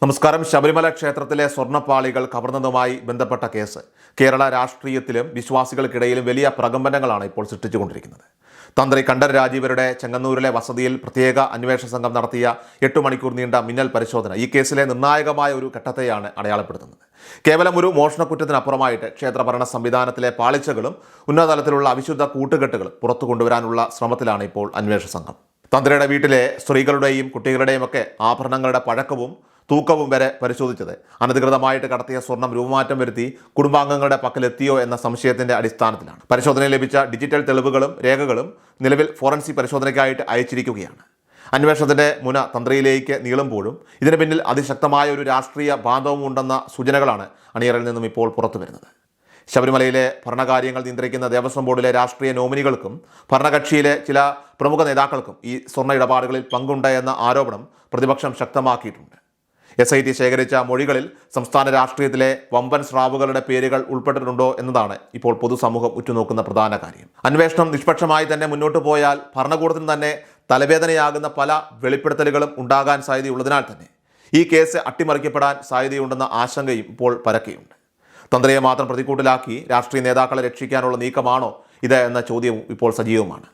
നമസ്കാരം. ശബരിമല ക്ഷേത്രത്തിലെ സ്വർണ്ണപ്പാളികൾ കവർന്നതുമായി ബന്ധപ്പെട്ട കേസ് കേരള രാഷ്ട്രീയത്തിലും വിശ്വാസികൾക്കിടയിലും വലിയ പ്രകമ്പനങ്ങളാണ് ഇപ്പോൾ സൃഷ്ടിച്ചുകൊണ്ടിരിക്കുന്നത്. തന്ത്രി കണ്ഠർ രാജീവരുടെ ചെങ്ങന്നൂരിലെ വസതിയിൽ പ്രത്യേക അന്വേഷണ സംഘം നടത്തിയ 8 മണിക്കൂർ നീണ്ട മിന്നൽ പരിശോധന ഈ കേസിലെ നിർണായകമായ ഒരു ഘട്ടത്തെയാണ് അടയാളപ്പെടുത്തുന്നത്. കേവലം ഒരു മോഷണക്കുറ്റത്തിനപ്പുറമായിട്ട് ക്ഷേത്രഭരണ സംവിധാനത്തിലെ പാളിച്ചകളും ഉന്നതതലത്തിലുള്ള അവിശുദ്ധ കൂട്ടുകെട്ടുകളും പുറത്തു കൊണ്ടുവരാനുള്ള ശ്രമത്തിലാണ് ഇപ്പോൾ അന്വേഷണ സംഘം. തന്ത്രിയുടെ വീട്ടിലെ സ്ത്രീകളുടെയും കുട്ടികളുടെയും ഒക്കെ ആഭരണങ്ങളുടെ പഴക്കവും തൂക്കവും വരെ പരിശോധിച്ചത് അനധികൃതമായിട്ട് കടത്തിയ സ്വർണം രൂപമാറ്റം വരുത്തി കുടുംബാംഗങ്ങളുടെ പക്കലെത്തിയോ എന്ന സംശയത്തിന്റെ അടിസ്ഥാനത്തിലാണ്. പരിശോധനയിൽ ലഭിച്ച ഡിജിറ്റൽ തെളിവുകളും രേഖകളും നിലവിൽ ഫോറൻസിക് പരിശോധനയ്ക്കായിട്ട് അയച്ചിരിക്കുകയാണ്. അന്വേഷണത്തിന്റെ മുന തന്ത്രിയിലേക്ക് നീളുമ്പോഴും ഇതിന് പിന്നിൽ അതിശക്തമായ ഒരു രാഷ്ട്രീയ ബാന്ധവം ഉണ്ടെന്ന സൂചനകളാണ് അണിയറയിൽ നിന്നും ഇപ്പോൾ പുറത്തു വരുന്നത്. ശബരിമലയിലെ ഭരണകാര്യങ്ങൾ നിയന്ത്രിക്കുന്ന ദേവസ്വം ബോർഡിലെ രാഷ്ട്രീയ നോമിനികൾക്കും ഭരണകക്ഷിയിലെ ചില പ്രമുഖ നേതാക്കൾക്കും ഈ സ്വർണ്ണ ഇടപാടുകളിൽ പങ്കുണ്ട് എന്ന ആരോപണം പ്രതിപക്ഷം ശക്തമാക്കിയിട്ടുണ്ട്. SIT ശേഖരിച്ച മൊഴികളിൽ സംസ്ഥാന രാഷ്ട്രീയത്തിലെ വമ്പൻ സ്രാവുകളുടെ പേരുകൾ ഉൾപ്പെട്ടിട്ടുണ്ടോ എന്നതാണ് ഇപ്പോൾ പൊതുസമൂഹം ഉറ്റുനോക്കുന്ന പ്രധാന കാര്യം. അന്വേഷണം നിഷ്പക്ഷമായി തന്നെ മുന്നോട്ട് പോയാൽ ഭരണകൂടത്തിന് തന്നെ തലവേദനയാകുന്ന പല വെളിപ്പെടുത്തലുകളും ഉണ്ടാകാൻ സാധ്യതയുള്ളതിനാൽ തന്നെ ഈ കേസ് അട്ടിമറിക്കപ്പെടാൻ സാധ്യതയുണ്ടെന്ന ആശങ്കയും ഇപ്പോൾ പരക്കെയുണ്ട്. തന്ത്രിയെ മാത്രം പ്രതിക്കൂട്ടിലാക്കി രാഷ്ട്രീയ നേതാക്കളെ രക്ഷിക്കാനുള്ള നീക്കമാണോ ഇത് എന്ന ചോദ്യവും ഇപ്പോൾ സജീവമാണ്.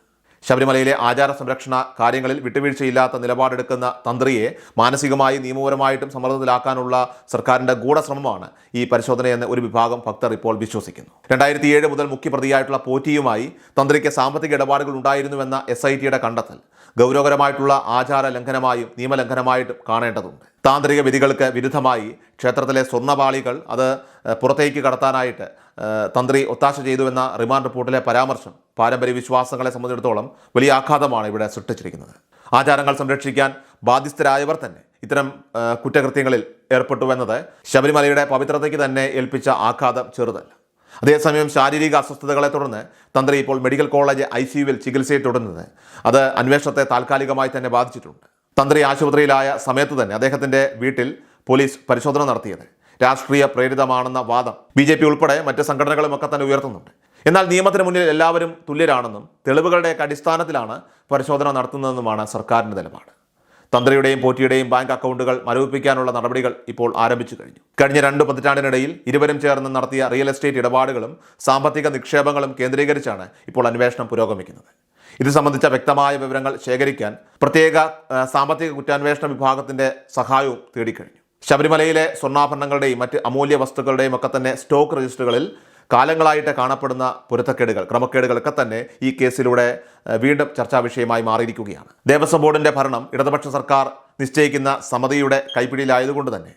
ശബരിമലയിലെ ആചാര സംരക്ഷണ കാര്യങ്ങളിൽ വിട്ടുവീഴ്ചയില്ലാത്ത നിലപാടെടുക്കുന്ന തന്ത്രിയെ മാനസികമായും നിയമപരമായിട്ടും സമ്മർദ്ദത്തിലാക്കാനുള്ള സർക്കാരിൻ്റെ ഗൂഢശ്രമമാണ് ഈ പരിശോധനയെന്ന് ഒരു വിഭാഗം ഭക്തർ ഇപ്പോൾ വിശ്വസിക്കുന്നു. 2007 മുതൽ മുഖ്യപ്രതിയായിട്ടുള്ള പോറ്റിയുമായി തന്ത്രിക്ക് സാമ്പത്തിക ഇടപാടുകൾ ഉണ്ടായിരുന്നുവെന്ന SITയുടെ കണ്ടെത്തൽ ഗൗരവകരമായിട്ടുള്ള ആചാര ലംഘനമായും നിയമലംഘനമായിട്ടും കാണേണ്ടതുണ്ട്. താന്ത്രിക വിധികൾക്ക് വിരുദ്ധമായി ക്ഷേത്രത്തിലെ സ്വർണ്ണപാളികൾ അത് പുറത്തേക്ക് കടത്താനായിട്ട് തന്ത്രി ഒത്താശ ചെയ്തുവെന്ന റിമാൻഡ് റിപ്പോർട്ടിലെ പരാമർശം പാരമ്പര്യ വിശ്വാസങ്ങളെ സംബന്ധിച്ചിടത്തോളം വലിയ ആഘാതമാണ് ഇവിടെ സൃഷ്ടിച്ചിരിക്കുന്നത്. ആചാരങ്ങൾ സംരക്ഷിക്കാൻ ബാധ്യസ്ഥരായവർ തന്നെ ഇത്തരം കുറ്റകൃത്യങ്ങളിൽ ഏർപ്പെട്ടുവെന്നത് ശബരിമലയുടെ പവിത്രതയ്ക്ക് തന്നെ ഏൽപ്പിച്ച ആഘാതം ചെറുതല്ല. അതേസമയം ശാരീരിക അസ്വസ്ഥതകളെ തുടർന്ന് തന്ത്രി ഇപ്പോൾ മെഡിക്കൽ കോളേജ് ICUവിൽ ചികിത്സയിൽ തുടരുന്നത് അത് അന്വേഷണത്തെ താൽക്കാലികമായി തന്നെ ബാധിച്ചിട്ടുണ്ട്. തന്ത്രി ആശുപത്രിയിലായ സമയത്ത് തന്നെ അദ്ദേഹത്തിൻ്റെ വീട്ടിൽ പോലീസ് പരിശോധന നടത്തിയത് രാഷ്ട്രീയ പ്രേരിതമാണെന്ന വാദം BJP ഉൾപ്പെടെ മറ്റ് സംഘടനകളും ഒക്കെ തന്നെ ഉയർത്തുന്നുണ്ട്. എന്നാൽ നിയമത്തിന് മുന്നിൽ എല്ലാവരും തുല്യരാണെന്നും തെളിവുകളുടെയൊക്കെ അടിസ്ഥാനത്തിലാണ് പരിശോധന നടത്തുന്നതെന്നുമാണ് സർക്കാരിൻ്റെ നിലപാട്. തന്ത്രിയുടെയും പോറ്റിയുടെയും ബാങ്ക് അക്കൗണ്ടുകൾ മരവിപ്പിക്കാനുള്ള നടപടികൾ ഇപ്പോൾ ആരംഭിച്ചു കഴിഞ്ഞു. കഴിഞ്ഞ 2 പതിറ്റാണ്ടിനിടയിൽ ഇരുവരും ചേർന്ന് നടത്തിയ റിയൽ എസ്റ്റേറ്റ് ഇടപാടുകളും സാമ്പത്തിക നിക്ഷേപങ്ങളും കേന്ദ്രീകരിച്ചാണ് ഇപ്പോൾ അന്വേഷണം പുരോഗമിക്കുന്നത്. ഇത് സംബന്ധിച്ച വ്യക്തമായ വിവരങ്ങൾ ശേഖരിക്കാൻ പ്രത്യേക സാമ്പത്തിക കുറ്റാന്വേഷണ വിഭാഗത്തിൻ്റെ സഹായവും തേടിക്കഴിഞ്ഞു. ശബരിമലയിലെ സ്വർണ്ണാഭരണങ്ങളുടെയും മറ്റ് അമൂല്യ വസ്തുക്കളുടെയും ഒക്കെ തന്നെ സ്റ്റോക്ക് രജിസ്റ്ററുകളിൽ കാലങ്ങളായിട്ട് കാണപ്പെടുന്ന പൊരുത്തക്കേടുകൾ ക്രമക്കേടുകളൊക്കെ തന്നെ ഈ കേസിലൂടെ വീണ്ടും ചർച്ചാ വിഷയമായി മാറിയിരിക്കുകയാണ്. ദേവസ്വം ബോർഡിൻ്റെ ഭരണം ഇടതുപക്ഷ സർക്കാർ നിശ്ചയിക്കുന്ന സമിതിയുടെ കൈപ്പിടിയിലായതുകൊണ്ട് തന്നെ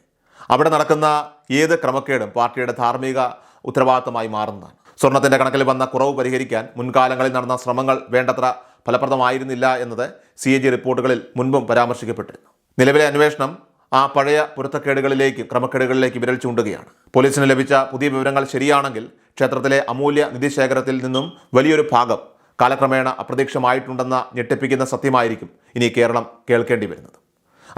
അവിടെ നടക്കുന്ന ഏത് ക്രമക്കേടും പാർട്ടിയുടെ ധാർമ്മിക ഉത്തരവാദിത്തമായി മാറുന്നതാണ്. സ്വർണത്തിൻ്റെ കണക്കിൽ വന്ന കുറവ് പരിഹരിക്കാൻ മുൻകാലങ്ങളിൽ നടന്ന ശ്രമങ്ങൾ വേണ്ടത്ര ഫലപ്രദമായിരുന്നില്ല എന്നത് CAG റിപ്പോർട്ടുകളിൽ മുൻപും പരാമർശിക്കപ്പെട്ടിരുന്നു. നിലവിലെ അന്വേഷണം ആ പഴയ പൊരുത്തക്കേടുകളിലേക്കും ക്രമക്കേടുകളിലേക്ക് വിരൽ ചൂണ്ടുകയാണ്. പോലീസിന് ലഭിച്ച പുതിയ വിവരങ്ങൾ ശരിയാണെങ്കിൽ ക്ഷേത്രത്തിലെ അമൂല്യ നിധിശേഖരത്തിൽ നിന്നും വലിയൊരു ഭാഗം കാലക്രമേണ അപ്രത്യക്ഷമായിട്ടുണ്ടെന്ന ഞെട്ടിപ്പിക്കുന്ന സത്യമായിരിക്കും ഇനി കേരളം കേൾക്കേണ്ടി വരുന്നത്.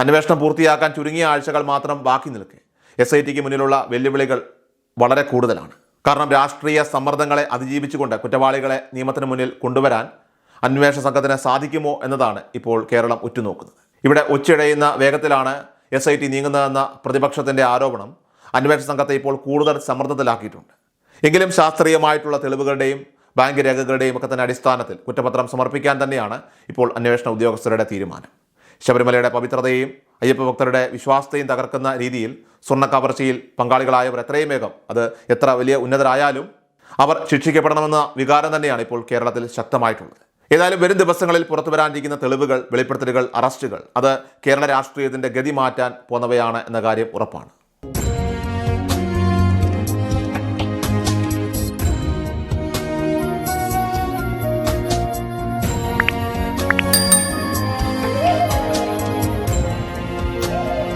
അന്വേഷണം പൂർത്തിയാക്കാൻ ചുരുങ്ങിയ ആഴ്ചകൾ മാത്രം ബാക്കി നിൽക്കെ SITക്ക് മുന്നിലുള്ള വെല്ലുവിളികൾ വളരെ കൂടുതലാണ്. കാരണം രാഷ്ട്രീയ സമ്മർദ്ദങ്ങളെ അതിജീവിച്ചുകൊണ്ട് കുറ്റവാളികളെ നിയമത്തിന് മുന്നിൽ കൊണ്ടുവരാൻ അന്വേഷണ സംഘത്തിന് സാധിക്കുമോ എന്നതാണ് ഇപ്പോൾ കേരളം ഉറ്റുനോക്കുന്നത്. ഇവിടെ ഒച്ചിഴയുന്ന വേഗത്തിലാണ് SIT നീങ്ങുന്നതെന്ന പ്രതിപക്ഷത്തിൻ്റെ ആരോപണം അന്വേഷണ സംഘത്തെ ഇപ്പോൾ കൂടുതൽ സമ്മർദ്ദത്തിലാക്കിയിട്ടുണ്ട്. എങ്കിലും ശാസ്ത്രീയമായിട്ടുള്ള തെളിവുകളുടെയും ബാങ്ക് രേഖകളുടെയും ഒക്കെ തന്നെ അടിസ്ഥാനത്തിൽ കുറ്റപത്രം സമർപ്പിക്കാൻ തന്നെയാണ് ഇപ്പോൾ അന്വേഷണ ഉദ്യോഗസ്ഥരുടെ തീരുമാനം. ശബരിമലയുടെ പവിത്രതയെയും അയ്യപ്പ ഭക്തരുടെ വിശ്വാസത്തെയും തകർക്കുന്ന രീതിയിൽ സ്വർണ്ണ കവർച്ചയിൽ പങ്കാളികളായവർ എത്രയും വേഗം അത് എത്ര വലിയ ഉന്നതരായാലും അവർ ശിക്ഷിക്കപ്പെടണമെന്ന വികാരം തന്നെയാണ് ഇപ്പോൾ കേരളത്തിൽ ശക്തമായിട്ടുള്ളത്. ഏതായാലും വരും ദിവസങ്ങളിൽ പുറത്തു വരാനിരിക്കുന്ന തെളിവുകൾ, വെളിപ്പെടുത്തലുകൾ, അറസ്റ്റുകൾ അത് കേരള രാഷ്ട്രീയത്തിൻ്റെ ഗതി മാറ്റാൻ പോന്നവയാണ് എന്ന കാര്യം ഉറപ്പാണ്.